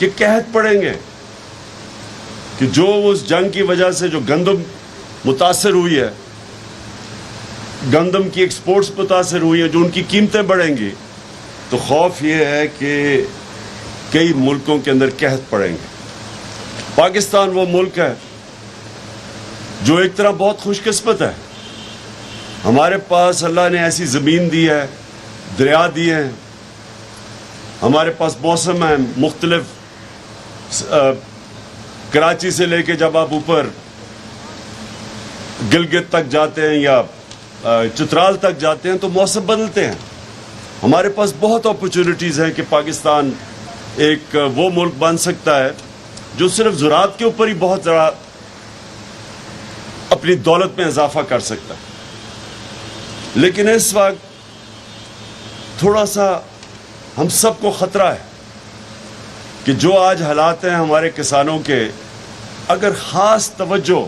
کہ قحط پڑیں گے، کہ جو اس جنگ کی وجہ سے جو گندم متاثر ہوئی ہے، گندم کی ایکسپورٹس متاثر ہوئی ہیں، جو ان کی قیمتیں بڑھیں گی، تو خوف یہ ہے کہ کئی ملکوں کے اندر قحط پڑیں گے۔ پاکستان وہ ملک ہے جو ایک طرح بہت خوش قسمت ہے، ہمارے پاس اللہ نے ایسی زمین دی ہے، دریا دیے ہیں، ہمارے پاس موسم ہیں مختلف، کراچی سے لے کے جب آپ اوپر گلگت تک جاتے ہیں یا چترال تک جاتے ہیں تو موسم بدلتے ہیں۔ ہمارے پاس بہت اپرچونٹیز ہیں کہ پاکستان ایک وہ ملک بن سکتا ہے جو صرف زراعت کے اوپر ہی بہت ذرا اپنی دولت میں اضافہ کر سکتا ہے، لیکن اس وقت تھوڑا سا ہم سب کو خطرہ ہے کہ جو آج حالات ہیں ہمارے کسانوں کے، اگر خاص توجہ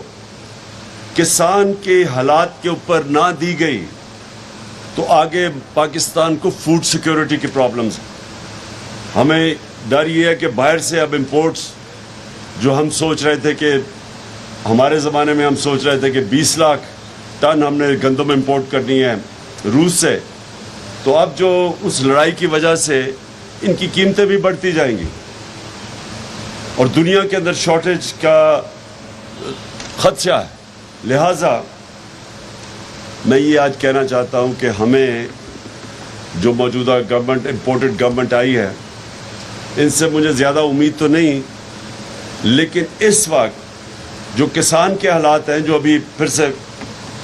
کسان کے حالات کے اوپر نہ دی گئی تو آگے پاکستان کو فوڈ سیکیورٹی کی پرابلمز ہیں۔ ہمیں ڈر یہ ہے کہ باہر سے اب امپورٹس جو ہم سوچ رہے تھے کہ ہمارے زمانے میں ہم سوچ رہے تھے کہ 20 لاکھ ٹن ہم نے گندم امپورٹ کرنی ہے روس سے، تو اب جو اس لڑائی کی وجہ سے ان کی قیمتیں بھی بڑھتی جائیں گی اور دنیا کے اندر شارٹیج کا خدشہ ہے۔ لہٰذا میں یہ آج کہنا چاہتا ہوں کہ ہمیں جو موجودہ گورنمنٹ، امپورٹڈ گورنمنٹ آئی ہے، ان سے مجھے زیادہ امید تو نہیں، لیکن اس وقت جو کسان کے حالات ہیں، جو ابھی پھر سے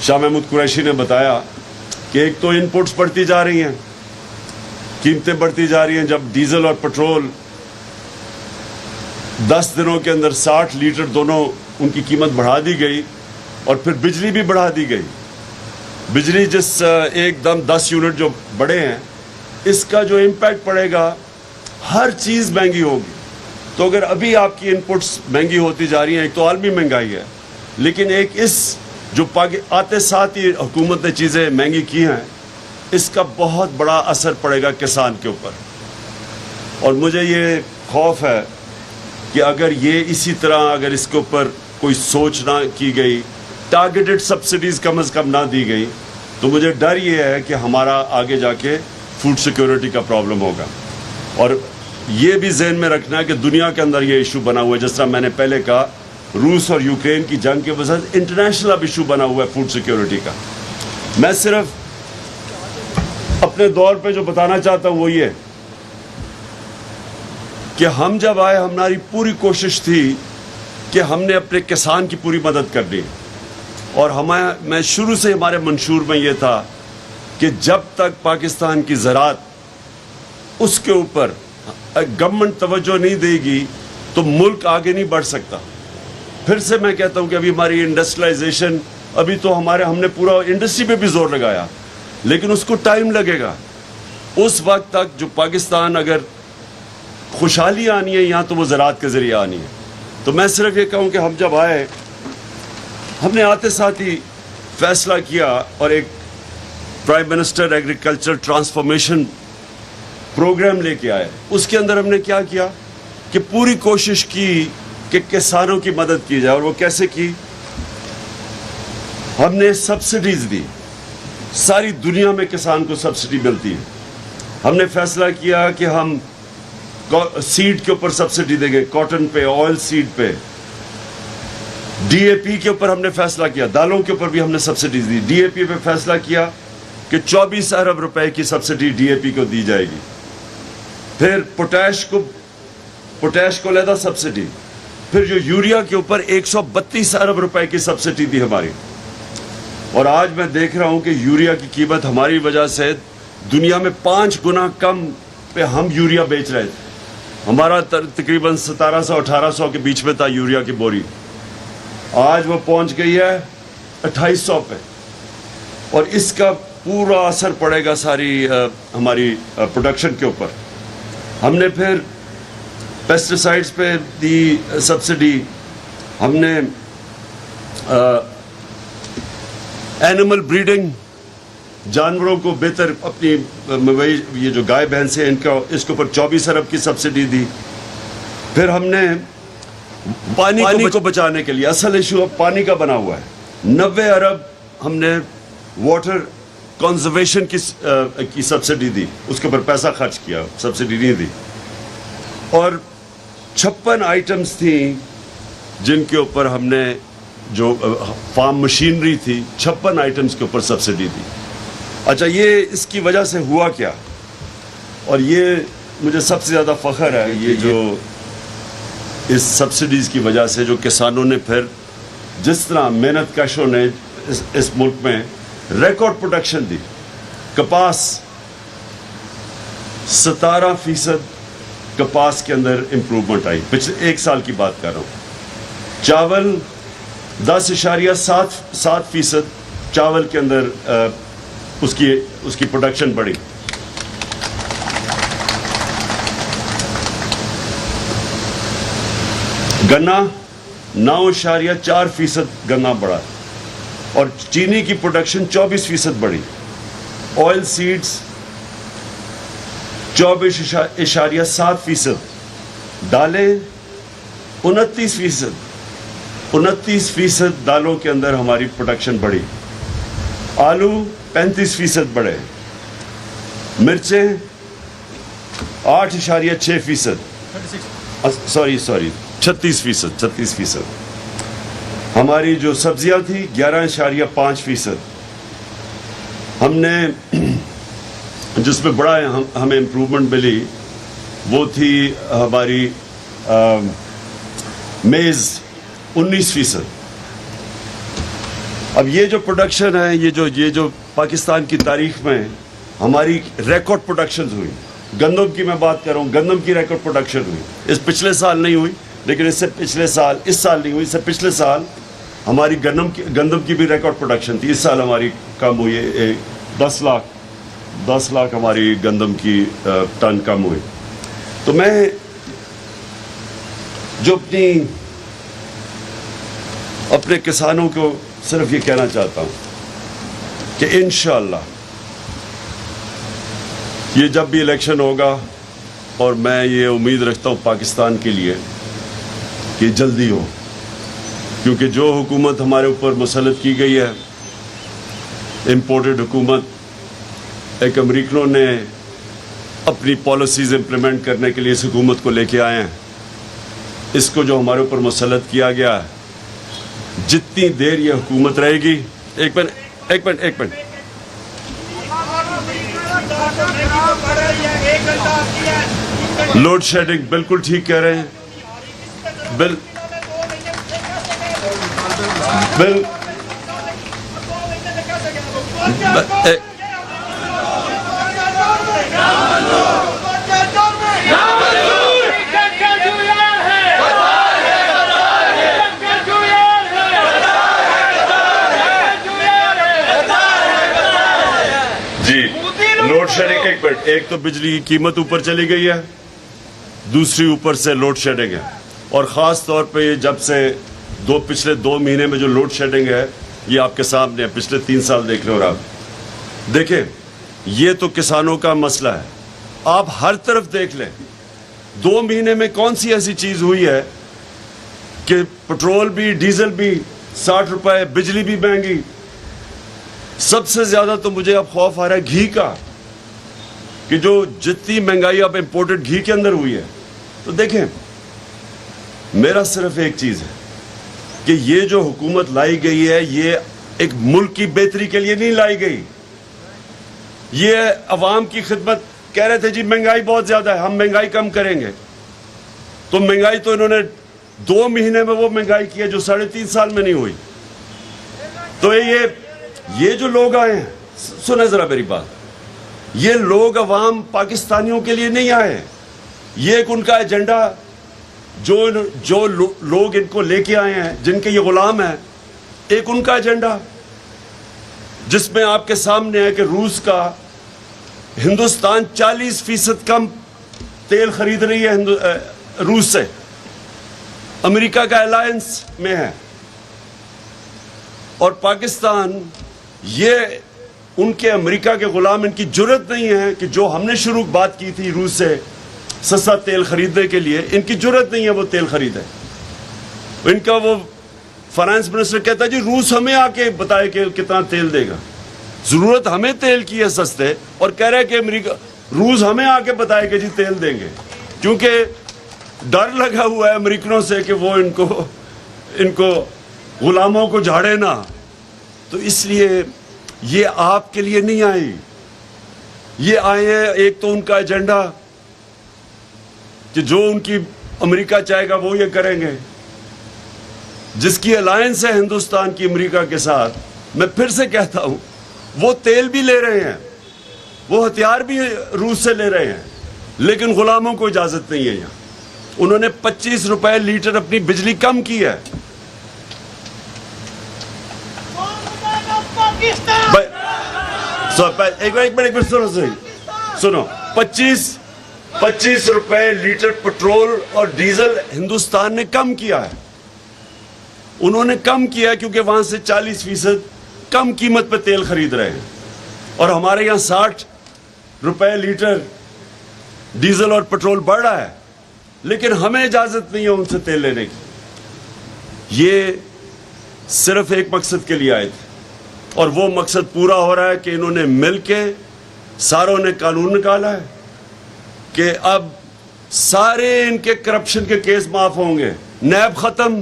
شاہ محمود قریشی نے بتایا کہ ایک تو انپوٹس بڑھتی جا رہی ہیں، قیمتیں بڑھتی جا رہی ہیں۔ جب ڈیزل اور پٹرول 10 دنوں کے اندر 60 لیٹر دونوں ان کی قیمت بڑھا دی گئی، اور پھر بجلی بھی بڑھا دی گئی، بجلی جس ایک دم 10 یونٹ جو بڑھے ہیں، اس کا جو امپیکٹ پڑے گا، ہر چیز مہنگی ہوگی۔ تو اگر ابھی آپ کی انپٹس مہنگی ہوتی جا رہی ہیں، ایک تو عالمی مہنگائی ہے، لیکن ایک اس جو آتے ساتھ ہی حکومت نے چیزیں مہنگی کی ہیں، اس کا بہت بڑا اثر پڑے گا کسان کے اوپر۔ اور مجھے یہ خوف ہے کہ اگر یہ اسی طرح اگر اس کے اوپر کوئی سوچ نہ کی گئی، ٹارگیٹڈ سبسڈیز کم از کم نہ دی گئی، تو مجھے ڈر یہ ہے کہ ہمارا آگے جا کے فوڈ سیکیورٹی کا پرابلم ہوگا۔ اور یہ بھی ذہن میں رکھنا ہے کہ دنیا کے اندر یہ ایشو بنا ہوا ہے، جس طرح میں نے پہلے کہا، روس اور یوکرین کی جنگ کے وجہ سے انٹرنیشنل اب ایشو بنا ہوا ہے فوڈ سیکیورٹی کا۔ میں صرف اپنے دور پہ جو بتانا چاہتا ہوں وہ یہ کہ ہم جب آئے، ہماری پوری کوشش تھی کہ ہم نے اپنے کسان کی پوری مدد کرنی، اور میں شروع سے ہمارے منشور میں یہ تھا کہ جب تک پاکستان کی زراعت اس کے اوپر گورنمنٹ توجہ نہیں دے گی تو ملک آگے نہیں بڑھ سکتا۔ پھر سے میں کہتا ہوں کہ ابھی ہماری انڈسٹریلائزیشن، ابھی تو ہم نے پورا انڈسٹری پہ بھی زور لگایا، لیکن اس کو ٹائم لگے گا۔ اس وقت تک جو پاکستان اگر خوشحالی آنی ہے یہاں، تو وہ زراعت کے ذریعے آنی ہے۔ تو میں صرف یہ کہوں کہ ہم جب آئے، ہم نے آتے ساتھ ہی فیصلہ کیا اور ایک prime minister agriculture transformation programme لے کے آئے۔ اس کے اندر ہم نے کیا کیا کہ پوری کوشش کی کہ کسانوں کی مدد کی جائے۔ اور وہ کیسے کی؟ ہم نے سبسڈیز دی، ساری دنیا میں کسان کو سبسڈی ملتی ہے۔ ہم نے فیصلہ کیا کہ ہم سیڈ کے اوپر سبسڈی دیں گے، کاٹن پہ، آئل سیڈ پہ، ڈی اے پی کے اوپر ہم نے فیصلہ کیا، دالوں کے اوپر بھی ہم نے سبسڈیز دی۔ ڈی اے پی پہ فیصلہ کیا کہ 24 ارب روپے کی سبسڈی ڈی اے پی کو دی جائے گی۔ پھر پوٹیش کو علیحدہ سبسڈی، پھر جو یوریا کے اوپر 132 ارب روپے کی سبسڈی دی ہماری۔ اور آج میں دیکھ رہا ہوں کہ یوریا کی قیمت ہماری وجہ سے دنیا میں 5 گنا کم پہ ہم یوریا بیچ رہے تھے۔ ہمارا تقریباً 1700-1800 کے بیچ میں تھا یوریا کی بوری، آج وہ پہنچ گئی ہے 2800 پہ، اور اس کا پورا اثر پڑے گا ساری ہماری پروڈکشن کے اوپر۔ ہم نے پھر پیسٹیسائڈز پہ دی سبسڈی، ہم نے اینیمل بریڈنگ، جانوروں کو بہتر اپنی یہ جو گائے بھینس ہیں اس کے اوپر 24 ارب کی سبسڈی دی۔ پھر ہم نے پانی کو بچانے کے لیے، اصل ایشو اب پانی کا بنا ہوا ہے، 90 ارب ہم نے واٹر کنزرویشن کی سبسڈی دی، اس کے اوپر پیسہ خرچ کیا، سبسڈی نہیں دی، اور 56 آئٹمز تھیں جن کے اوپر ہم نے جو فارم مشینری تھی 56 آئٹمز کے اوپر سبسڈی دی. اچھا، یہ اس کی وجہ سے ہوا کیا، اور یہ مجھے سب سے زیادہ فخر ہے، یہ جو اس سبسڈیز کی وجہ سے جو کسانوں نے پھر جس طرح محنت کشوں نے اس ملک میں ریکارڈ پروڈکشن دی. کپاس 17% کپاس کے اندر امپروومنٹ آئی، پچھلے 1 سال کی بات کر رہا ہوں. چاول 10.7% چاول کے اندر اس کی پروڈکشن بڑھی. گنا 9.4% گنا بڑھا، اور چینی کی پروڈکشن 24% بڑھی. آئل سیڈز 24.7%، دالیں 29% دالوں کے اندر ہماری پروڈکشن بڑھی. آلو 35% بڑھے، مرچیں 8.6%، سوری 36%. ہماری جو سبزیاں تھیں 11.5%. ہم نے جس میں بڑا ہمیں امپروومنٹ ملی وہ تھی ہماری میز 19%. اب یہ جو پروڈکشن ہے، یہ جو پاکستان کی تاریخ میں ہماری ریکارڈ پروڈکشنز ہوئی. گندم کی میں بات کر رہا ہوں، گندم کی ریکارڈ پروڈکشن ہوئی. اس پچھلے سال نہیں ہوئی، لیکن اس سے پچھلے سال، اس سال نہیں ہوئی، اس سے پچھلے سال ہماری گندم کی بھی ریکارڈ پروڈکشن تھی. اس سال ہماری کم ہوئی ہے، 10 لاکھ ہماری گندم کی ٹن کم ہوئی. تو میں جو اپنے کسانوں کو صرف یہ کہنا چاہتا ہوں کہ انشاءاللہ یہ جب بھی الیکشن ہوگا، اور میں یہ امید رکھتا ہوں پاکستان کے لیے کہ جلدی ہو، کیونکہ جو حکومت ہمارے اوپر مسلط کی گئی ہے، امپورٹڈ حکومت، ایک امریکنوں نے اپنی پالیسیز امپلیمنٹ کرنے کے لیے اس حکومت کو لے کے آئے ہیں. اس کو جو ہمارے اوپر مسلط کیا گیا ہے، جتنی دیر یہ حکومت رہے گی، ایک منٹ لوڈ شیڈنگ بالکل ٹھیک کہہ رہے ہیں. جی، لوڈ شیڈنگ، ایک منٹ، ایک تو بجلی کی قیمت اوپر چلی گئی ہے، دوسری اوپر سے لوڈ شیڈنگ ہے. اور خاص طور پہ یہ جب سے پچھلے 2 مہینے میں جو لوڈ شیڈنگ ہے، یہ آپ کے سامنے ہے. پچھلے 3 سال دیکھ رہے ہو آپ. دیکھیں، یہ تو کسانوں کا مسئلہ ہے. آپ ہر طرف دیکھ لیں، 2 مہینے میں کون سی ایسی چیز ہوئی ہے کہ پٹرول بھی، ڈیزل بھی 60 روپے، بجلی بھی مہنگی. سب سے زیادہ تو مجھے اب خوف آ رہا ہے گھی کا، کہ جو جتنی مہنگائی اب امپورٹڈ گھی کے اندر ہوئی ہے. تو دیکھیں، میرا صرف ایک چیز ہے کہ یہ جو حکومت لائی گئی ہے، یہ ایک ملک کی بہتری کے لیے نہیں لائی گئی. یہ عوام کی خدمت. کہہ رہے تھے جی مہنگائی بہت زیادہ ہے، ہم مہنگائی کم کریں گے. تو مہنگائی تو انہوں نے 2 مہینے میں وہ مہنگائی کی ہے جو 3.5 سال میں نہیں ہوئی. تو یہ جو لوگ آئے ہیں، سنیں ذرا میری بات، یہ لوگ عوام پاکستانیوں کے لیے نہیں آئے. یہ ایک ان کا ایجنڈا، جو لوگ ان کو لے کے آئے ہیں، جن کے یہ غلام ہیں، ایک ان کا ایجنڈا جس میں آپ کے سامنے ہے کہ روس کا، ہندوستان 40% کم تیل خرید رہی ہے روس سے، امریکہ کا الائنس میں ہے. اور پاکستان، یہ ان کے امریکہ کے غلام، ان کی جرت نہیں ہے کہ جو ہم نے شروع بات کی تھی روس سے سستا تیل خریدنے کے لیے ان کی جرت نہیں ہے وہ تیل خریدے. ان کا وہ فائنانس منسٹر کہتا ہے جی روس ہمیں آ کے بتائے کہ کتنا تیل دے گا. ضرورت ہمیں تیل کی ہے سستے, اور کہہ رہے کہ امریکہ روس ہمیں آ کے بتائے کہ جی تیل دیں گے, کیونکہ ڈر لگا ہوا ہے امریکنوں سے کہ وہ ان کو غلاموں کو جھاڑے نہ. تو اس لیے یہ آپ کے لیے نہیں آئی, یہ آئے ہیں ایک تو ان کا ایجنڈا کہ جو ان کی امریکہ چاہے گا وہ یہ کریں گے. جس کی الائنس ہے ہندوستان کی امریکہ کے ساتھ, میں پھر سے کہتا ہوں وہ تیل بھی لے رہے ہیں, وہ ہتھیار بھی روس سے لے رہے ہیں, لیکن غلاموں کو اجازت نہیں ہے یہاں. انہوں نے 25 روپے لیٹر اپنی بجلی کم کی ہے. ایک منٹ سنو, 25 روپے لیٹر پٹرول اور ڈیزل ہندوستان نے کم کیا ہے. انہوں نے کم کیا کیونکہ وہاں سے 40% کم قیمت پہ تیل خرید رہے ہیں, اور ہمارے یہاں 60 روپے لیٹر ڈیزل اور پٹرول بڑھ رہا ہے, لیکن ہمیں اجازت نہیں ہے ان سے تیل لینے کی. یہ صرف ایک مقصد کے لیے آئے تھے, اور وہ مقصد پورا ہو رہا ہے کہ انہوں نے مل کے ساروں نے قانون نکالا ہے کہ اب سارے ان کے کرپشن کے کیس معاف ہوں گے. نیب ختم,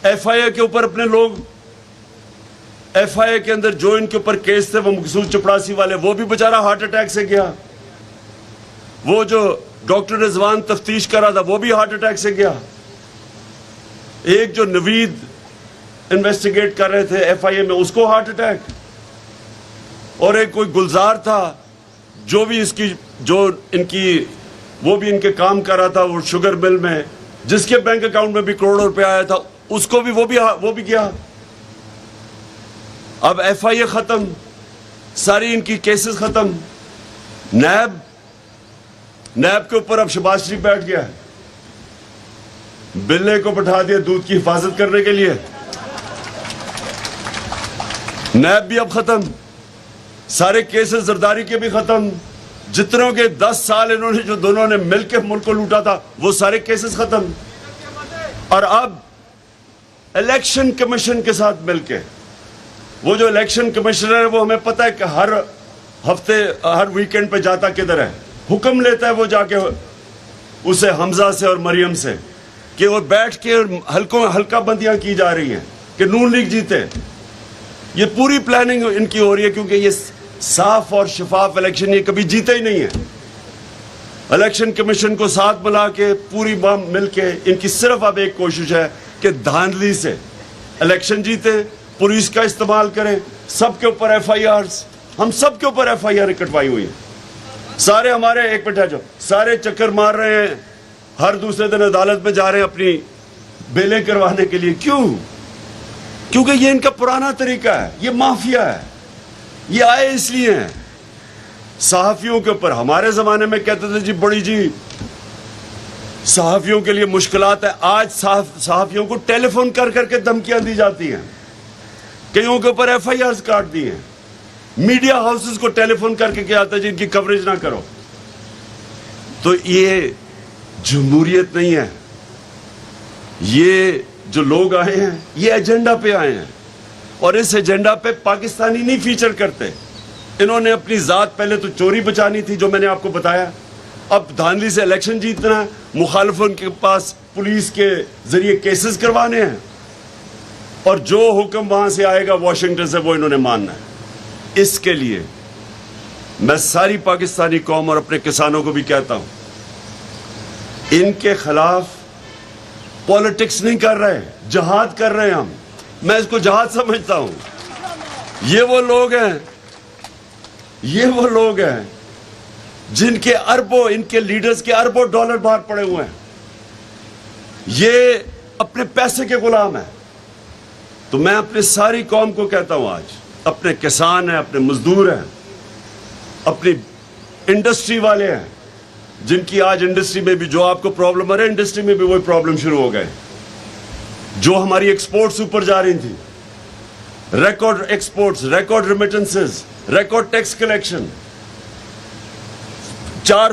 ایف آئی اے کے اوپر اپنے لوگ, ایف آئی اے کے اندر جو ان کے اوپر کیس تھے وہ مقصود چپڑاسی والے, وہ بھی بیچارہ ہارٹ اٹیک سے گیا. وہ جو ڈاکٹر رضوان تفتیش کر رہا تھا وہ بھی ہارٹ اٹیک سے گیا. ایک جو نوید انویسٹیگیٹ کر رہے تھے ایف آئی اے میں, اس کو ہارٹ اٹیک. اور ایک کوئی گلزار تھا جو بھی وہ بھی ان کے کام کر رہا تھا وہ شوگر مل میں, جس کے بینک اکاؤنٹ میں بھی کروڑوں روپے آیا تھا, اس کو بھی وہ بھی گیا. اب ایف آئی اے ختم, ساری ان کی کیسز ختم. نیب کے اوپر اب شہباز شریف بیٹھ گیا ہے, بلے کو بٹھا دیا دودھ کی حفاظت کرنے کے لیے. نیب بھی اب ختم, سارے کیسز زرداری کے بھی ختم, جتنوں کے 10 سال انہوں نے جو دونوں نے مل کے ملک کو لوٹا تھا وہ سارے کیسز ختم. اور اب الیکشن کمیشن کے ساتھ مل کے, وہ جو الیکشن کمشنر ہے وہ ہمیں پتہ ہے کہ ہر ہفتے ہر ویکنڈ پہ جاتا کدھر ہے, حکم لیتا ہے وہ جا کے اسے حمزہ سے اور مریم سے کہ وہ بیٹھ کے ہلکا بندیاں کی جا رہی ہیں کہ نون لیگ جیتے. یہ پوری پلاننگ ان کی ہو رہی ہے کیونکہ یہ صاف اور شفاف الیکشن یہ کبھی جیتے ہی نہیں ہے. الیکشن کمیشن کو ساتھ ملا کے پوری مل کے ان کی صرف اب ایک کوشش ہے کہ دھاندلی سے الیکشن جیتے, پولیس کا استعمال کریں, سب کے اوپر ایف آئی آرز, ہم سب کے اوپر ایف آئی آر کٹوائی ہوئی ہیں. سارے ہمارے ایک منٹ جو سارے چکر مار رہے ہیں, ہر دوسرے دن عدالت میں جا رہے ہیں اپنی بیلیں کروانے کے لیے. کیوں؟ کیونکہ یہ ان کا پرانا طریقہ ہے, یہ مافیا ہے, یہ آئے اس لیے ہیں. صحافیوں کے اوپر ہمارے زمانے میں کہتے تھے جی بڑی جی صحافیوں کے لیے مشکلات ہے, آج صحافیوں کو ٹیلی فون کر کے دھمکیاں دی جاتی ہیں, کئیوں کے اوپر ایف آئی آرز کاٹ دی ہیں. میڈیا ہاؤسز کو ٹیلی فون کر کے کیا آتا ہے جن کی کوریج نہ کرو. تو یہ جمہوریت نہیں ہے. یہ جو لوگ آئے ہیں یہ ایجنڈا پہ آئے ہیں, اور اس ایجنڈا پہ پاکستانی نہیں فیچر کرتے. انہوں نے اپنی ذات پہلے تو چوری بچانی تھی جو میں نے آپ کو بتایا, اب دھاندلی سے الیکشن جیتنا ہے, مخالفوں کے پاس پولیس کے ذریعے کیسز کروانے ہیں, اور جو حکم وہاں سے آئے گا واشنگٹن سے وہ انہوں نے ماننا ہے. اس کے لیے میں ساری پاکستانی قوم اور اپنے کسانوں کو بھی کہتا ہوں, ان کے خلاف پالیٹکس نہیں کر رہے, جہاد کر رہے ہیں ہم. میں اس کو جہاد سمجھتا ہوں. یہ وہ لوگ ہیں جن کے اربوں, ان کے لیڈرز کے اربوں ڈالر باہر پڑے ہوئے ہیں. یہ اپنے پیسے کے غلام ہیں. تو میں اپنے ساری قوم کو کہتا ہوں, آج اپنے کسان ہیں, اپنے مزدور ہیں, اپنی انڈسٹری والے ہیں, جن کی آج انڈسٹری میں بھی جو آپ کو پرابلم آ رہی ہے, انڈسٹری میں بھی وہی پرابلم شروع ہو گئے. جو ہماری ایکسپورٹس اوپر جا رہی تھی, record exports, record remittances, record tax collection, 4